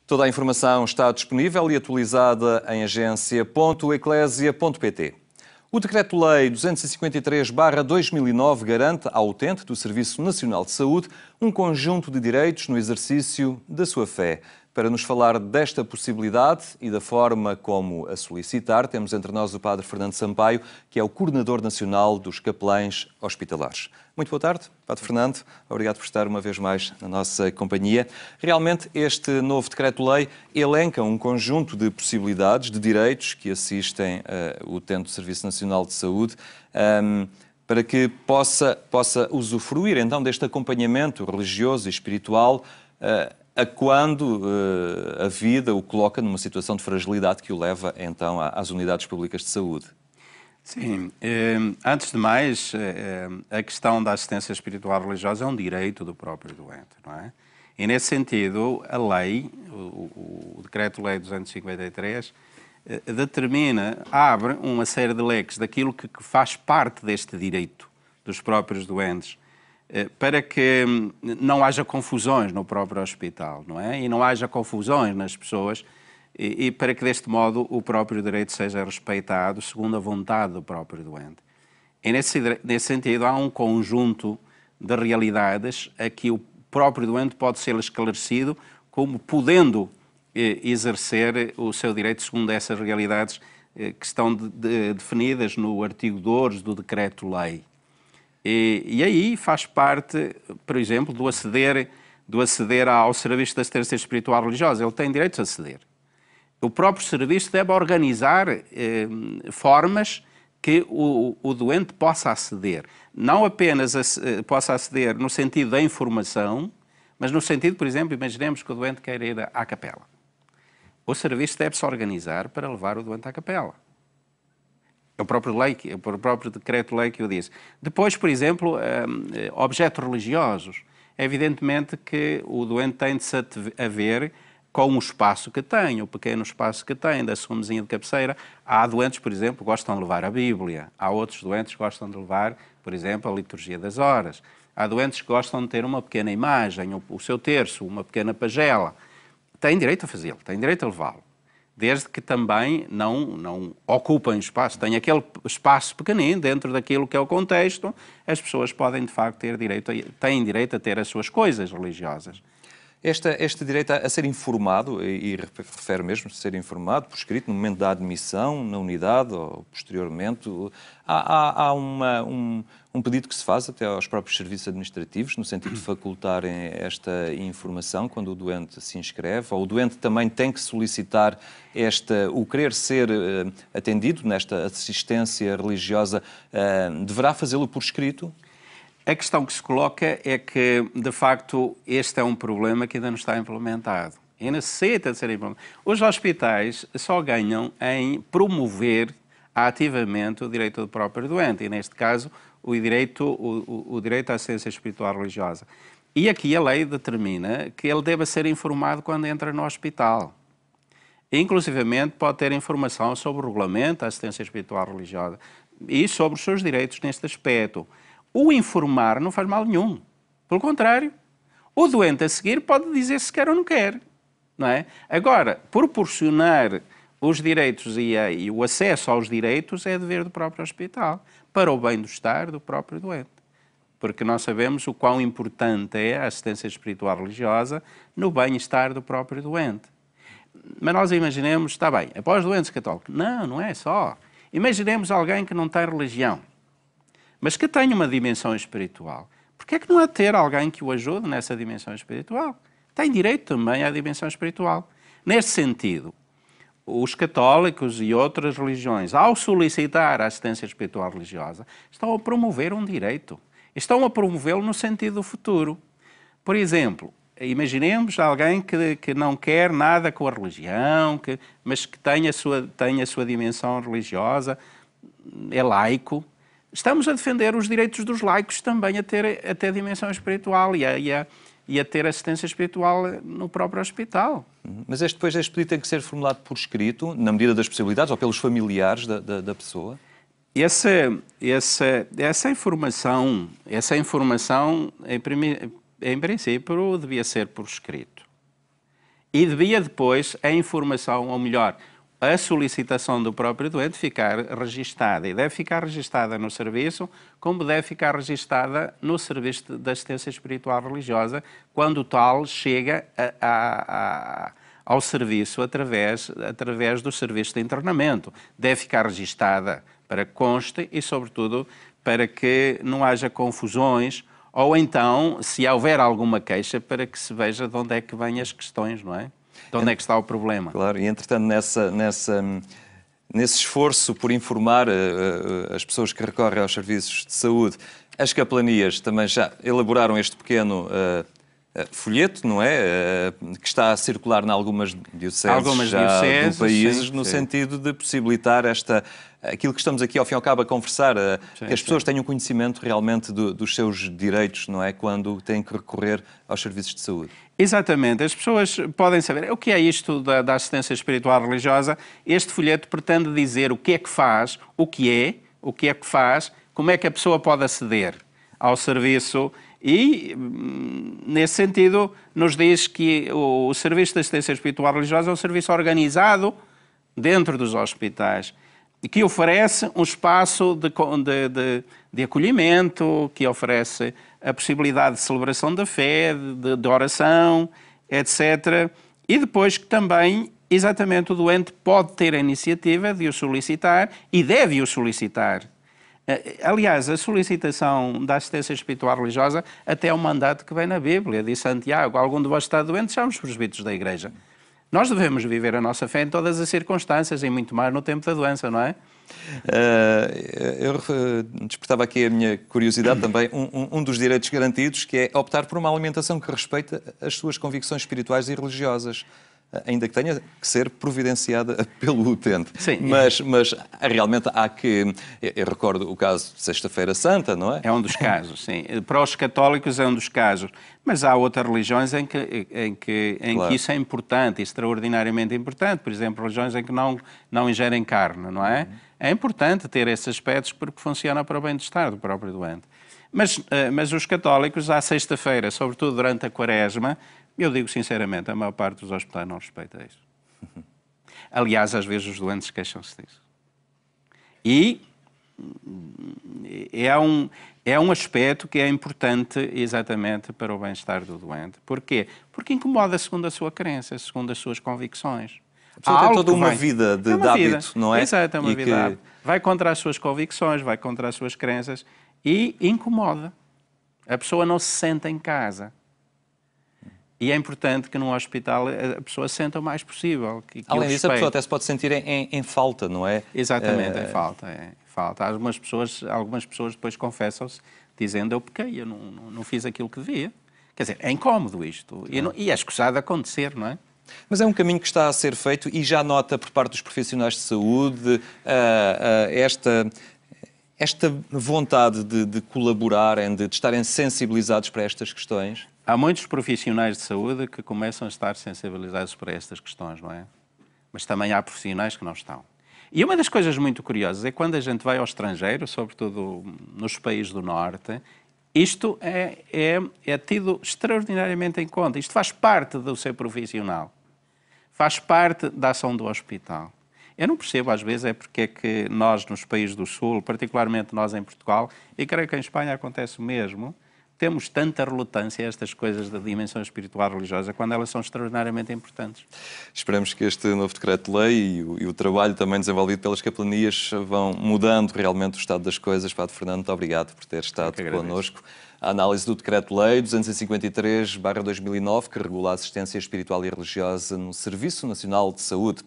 Toda a informação está disponível e atualizada em agência.eclesia.pt. O Decreto-Lei 253/2009 garante ao utente do Serviço Nacional de Saúde um conjunto de direitos no exercício da sua fé. Para nos falar desta possibilidade e da forma como a solicitar, temos entre nós o Padre Fernando Sampaio, que é o Coordenador Nacional dos Capelães Hospitalares. Muito boa tarde, Padre Fernando. Obrigado por estar uma vez mais na nossa companhia. Realmente, este novo Decreto-Lei elenca um conjunto de possibilidades, de direitos que assistem o utente do Serviço Nacional de Saúde, para que possa usufruir então deste acompanhamento religioso e espiritual a quando a vida o coloca numa situação de fragilidade que o leva então às unidades públicas de saúde. Sim, antes de mais, a questão da assistência espiritual religiosa é um direito do próprio doente, não é? E nesse sentido, a lei, o Decreto-Lei 253, abre uma série de leques daquilo que faz parte deste direito dos próprios doentes, para que não haja confusões no próprio hospital, não é? E não haja confusões nas pessoas e para que, deste modo, o próprio direito seja respeitado segundo a vontade do próprio doente. E, nesse sentido, há um conjunto de realidades a que o próprio doente pode ser esclarecido como podendo exercer o seu direito segundo essas realidades que estão definidas no artigo 2 do Decreto-Lei. E aí faz parte, por exemplo, do aceder ao serviço de assistência espiritual religiosa. Ele tem direito a aceder. O próprio serviço deve organizar formas que o doente possa aceder. Não apenas possa aceder no sentido da informação, mas no sentido, por exemplo, imaginemos que o doente quer ir à capela. O serviço deve-se organizar para levar o doente à capela. É o próprio Decreto-Lei que o diz. Depois, por exemplo, objetos religiosos. Evidentemente que o doente tem de se haver com o espaço que tem, o pequeno espaço que tem, da sua mesinha de cabeceira. Há doentes, por exemplo, que gostam de levar a Bíblia. Há outros doentes que gostam de levar, por exemplo, a liturgia das horas. Há doentes que gostam de ter uma pequena imagem, o seu terço, uma pequena pagela. Tem direito a fazê-lo, tem direito a levá-lo. Desde que também não ocupem espaço. Tem aquele espaço pequenino dentro daquilo que é o contexto, as pessoas podem, de facto, têm direito a ter as suas coisas religiosas. Este direito a ser informado, e refere mesmo a ser informado por escrito, no momento da admissão, na unidade ou posteriormente, há um pedido que se faz até aos próprios serviços administrativos, no sentido de facultarem esta informação quando o doente se inscreve, ou o doente também tem que solicitar o querer ser atendido nesta assistência religiosa, deverá fazê-lo por escrito? A questão que se coloca é que, de facto, este é um problema que ainda não está implementado. E necessita de ser implementado. Os hospitais só ganham em promover ativamente o direito do próprio doente, e neste caso o direito à assistência espiritual religiosa. E aqui a lei determina que ele deva ser informado quando entra no hospital. Inclusivamente pode ter informação sobre o regulamento da assistência espiritual religiosa e sobre os seus direitos neste aspecto. O informar não faz mal nenhum. Pelo contrário, o doente a seguir pode dizer se quer ou não quer. Não é? Agora, proporcionar os direitos e o acesso aos direitos é dever do próprio hospital, para o bem-estar do próprio doente. Porque nós sabemos o quão importante é a assistência espiritual religiosa no bem-estar do próprio doente. Mas nós imaginemos, está bem, após doentes católicos. Não é só. Imaginemos alguém que não tem religião, mas que tenha uma dimensão espiritual. Porquê é que não há de ter alguém que o ajude nessa dimensão espiritual? Tem direito também à dimensão espiritual. Neste sentido, os católicos e outras religiões, ao solicitar a assistência espiritual religiosa, estão a promover um direito. Estão a promovê-lo no sentido do futuro. Por exemplo, imaginemos alguém que não quer nada com a religião, mas que tem a sua dimensão religiosa, é laico. Estamos a defender os direitos dos laicos também a ter dimensão espiritual e a ter assistência espiritual no próprio hospital. Mas depois este pedido tem que ser formulado por escrito, na medida das possibilidades, ou pelos familiares da pessoa? Essa informação em princípio, devia ser por escrito. E devia depois a informação, ou melhor, a solicitação do próprio doente ficar registada. E deve ficar registada no serviço, como deve ficar registada no serviço de assistência espiritual religiosa, quando o tal chega ao serviço através do serviço de internamento. Deve ficar registada para que conste e, sobretudo, para que não haja confusões, ou então, se houver alguma queixa, para que se veja de onde é que vêm as questões, não é? De onde é que está o problema? Claro, e entretanto nesse esforço por informar as pessoas que recorrem aos serviços de saúde, as capelanias também já elaboraram este pequeno folheto, não é? Que está a circular em algumas dioceses do país, no sentido de possibilitar aquilo que estamos aqui ao fim e ao cabo a conversar, que as pessoas tenham conhecimento realmente dos seus direitos, não é? Quando têm que recorrer aos serviços de saúde. Exatamente. As pessoas podem saber o que é isto da assistência espiritual religiosa. Este folheto pretende dizer o que é que faz, o que é que faz, como é que a pessoa pode aceder ao serviço e, nesse sentido, nos diz que o serviço de assistência espiritual religiosa é um serviço organizado dentro dos hospitais e que oferece um espaço de acolhimento, que oferece a possibilidade de celebração da fé, de oração, etc. E depois que também, exatamente, o doente pode ter a iniciativa de o solicitar e deve o solicitar. Aliás, a solicitação da assistência espiritual religiosa até é um mandato que vem na Bíblia, diz Santiago: algum de vós está doente, são os presbíteros da Igreja. Nós devemos viver a nossa fé em todas as circunstâncias e muito mais no tempo da doença, não é? Eu despertava aqui a minha curiosidade também, um dos direitos garantidos, que é optar por uma alimentação que respeita as suas convicções espirituais e religiosas, ainda que tenha que ser providenciada pelo utente. Sim. Mas realmente há que... Eu recordo o caso de Sexta-feira Santa, não é? É um dos casos, sim. Para os católicos é um dos casos. Mas há outras religiões em que isso é importante, extraordinariamente importante. Por exemplo, religiões em que não ingerem carne, não é? É importante ter esses aspectos porque funciona para o bem-estar do próprio doente. Mas os católicos, à sexta-feira, sobretudo durante a Quaresma, eu digo sinceramente, a maior parte dos hospitais não respeita isso. Aliás, às vezes os doentes queixam-se disso. E é um aspecto que é importante exatamente para o bem-estar do doente. Porquê? Porque incomoda segundo a sua crença, segundo as suas convicções. A pessoa tem toda uma vida de hábito, não é? Exato, é uma vida de hábito. Vai contra as suas convicções, vai contra as suas crenças e incomoda. A pessoa não se sente em casa. E é importante que num hospital a pessoa se senta o mais possível. Além disso, a pessoa até se pode sentir em falta, não é? Exatamente, em falta. Algumas pessoas depois confessam-se dizendo: eu pequei, eu não fiz aquilo que devia. Quer dizer, é incómodo isto. E é escusado acontecer, não é? Mas é um caminho que está a ser feito e já nota por parte dos profissionais de saúde esta vontade de colaborarem, de estarem sensibilizados para estas questões? Há muitos profissionais de saúde que começam a estar sensibilizados para estas questões, não é? Mas também há profissionais que não estão. E uma das coisas muito curiosas é quando a gente vai ao estrangeiro, sobretudo nos países do Norte, isto é tido extraordinariamente em conta. Isto faz parte do ser profissional. Faz parte da ação do hospital. Eu não percebo, às vezes, porque é que nós, nos países do Sul, particularmente nós em Portugal, e creio que em Espanha acontece o mesmo, temos tanta relutância a estas coisas da dimensão espiritual religiosa quando elas são extraordinariamente importantes. Esperamos que este novo decreto-lei e o trabalho também desenvolvido pelas capelanias vão mudando realmente o estado das coisas. Padre Fernando, muito obrigado por ter estado connosco. A análise do decreto-lei 253/2009, que regula a assistência espiritual e religiosa no Serviço Nacional de Saúde.